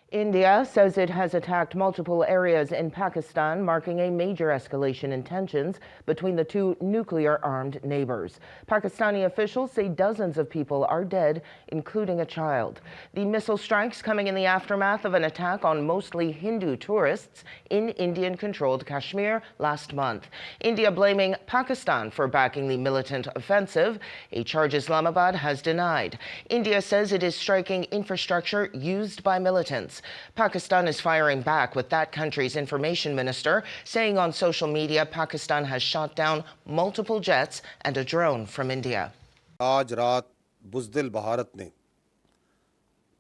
India says it has attacked multiple areas in Pakistan, marking a major escalation in tensions between the two nuclear-armed neighbors. Pakistani officials say dozens of people are dead, including a child. The missile strikes coming in the aftermath of an attack on mostly Hindu tourists in Indian-controlled Kashmir last month. India blaming Pakistan for backing the militant offensive, a charge Islamabad has denied. India says it is striking infrastructure used by militants. Pakistan is firing back, with that country's information minister saying on social media Pakistan has shot down multiple jets and a drone from India. आज रात बुज़दिल भारत ने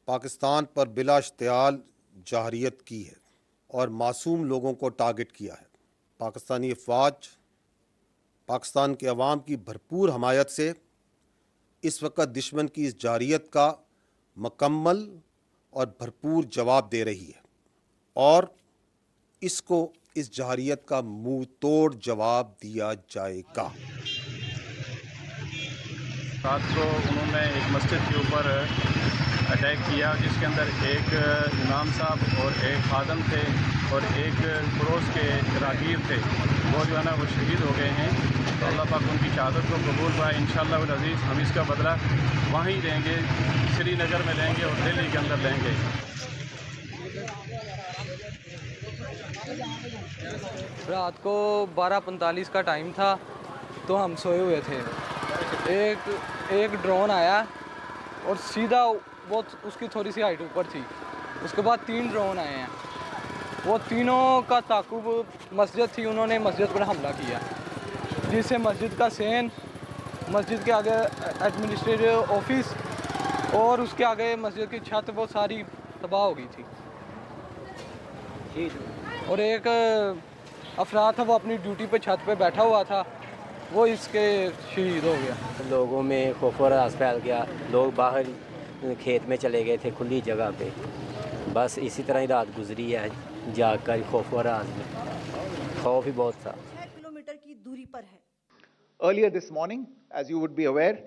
पाकिस्तान पर बिला इश्तियाल जाहरियत की है और मासूम लोगों को टारगेट किया है। पाकिस्तानी अफवाज पाकिस्तान के अवाम की भरपूर हमायत से इस वक्त दुश्मन की इस जाहरियत का मुकम्मल और भरपूर जवाब दे रही है और इसको इस जाहरियत का मुंह तोड़ जवाब दिया जाएगा। रात को उन्होंने एक मस्जिद के ऊपर अटैक किया, जिसके अंदर एक इमाम साहब और एक खादम थे और एक पड़ोस के राहगीर थे। वो जो है ना वो शहीद हो गए हैं। तो अल्लाह पाक उनकी शहादत को कबूल पाए। इंशाअल्लाह वल अज़ीज़ हम इसका बदला वहीं लेंगे, श्रीनगर में लेंगे और दिल्ली के अंदर लेंगे। रात को 12:45 का टाइम था, तो हम सोए हुए थे। एक ड्रोन आया और सीधा वो उसकी थोड़ी सी हाइट ऊपर थी। उसके बाद 3 ड्रोन आए हैं। वो तीनों का ताक़ुब मस्जिद थी, उन्होंने मस्जिद पर हमला किया, जिससे मस्जिद का सेन, मस्जिद के आगे एडमिनिस्ट्रेटिव ऑफिस और उसके आगे मस्जिद की छत वो सारी तबाह हो गई थी। और एक अफराद था, वो अपनी ड्यूटी पे छत पे बैठा हुआ था, वो इसके शहीद हो गया। लोगों में खौफ और राज फैल गया। लोग बाहर खेत में चले गए थे, खुली जगह पे। बस इसी तरह ही रात गुजरी है, जाकर खौफ और राज में। खौफ ही बहुत था। 6 किलोमीटर की दूरी पर है। Earlier this morning, as you would be aware,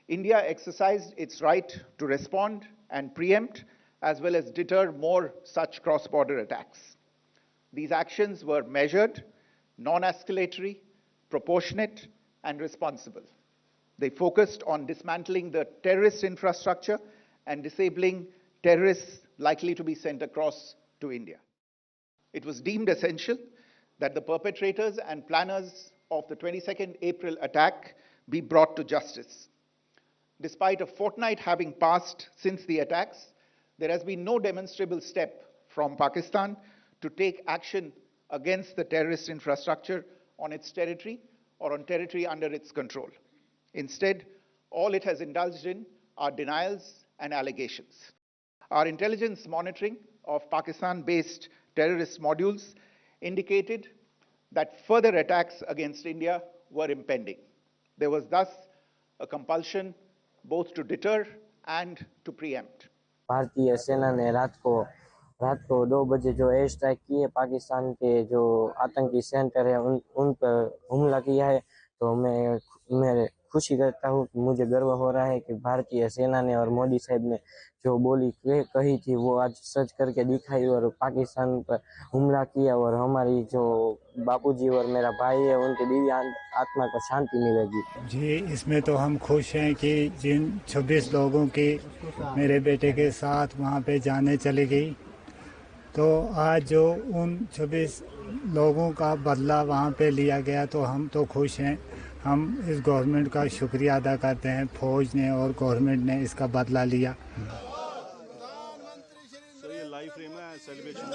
India exercised its right to respond and preempt as well as deter more such cross-border attacks. These actions were measured, non-escalatory, proportionate, and responsible. They focused on dismantling the terrorist infrastructure and disabling terrorists likely to be sent across to India. It was deemed essential that the perpetrators and planners of the 22nd April attack be brought to justice. Despite a fortnight having passed since the attacks, there has been no demonstrable step from Pakistan to take action against the terrorist infrastructure on its territory or on territory under its control. Instead, all it has indulged in are denials and allegations. Our intelligence monitoring of Pakistan-based terrorist modules indicated that further attacks against India were impending. There was thus a compulsion both to deter and to preempt. भारतीय सेना ने रात को 2 बजे जो air strike किए, पाकिस्तान के जो आतंकी सेंटर है उन पर हमला किया है। तो मैं खुशी करता हूँ कि मुझे गर्व हो रहा है कि भारतीय सेना ने और मोदी साहब ने जो बोली कही थी वो आज सच करके दिखाई और पाकिस्तान पर हमला किया। और हमारी जो बापूजी और मेरा भाई है, उनके दिव्य आत्मा को शांति मिलेगी। जी, इसमें तो हम खुश हैं कि जिन 26 लोगों की मेरे बेटे के साथ वहाँ पे जाने चली गई, तो आज जो उन 26 लोगों का बदला वहाँ पे लिया गया, तो हम तो खुश हैं। हम इस गवर्नमेंट का शुक्रिया अदा करते हैं, फौज ने और गवर्नमेंट ने इसका बदला लिया। तो ये लाइव फ्रेम है सेलिब्रेशन।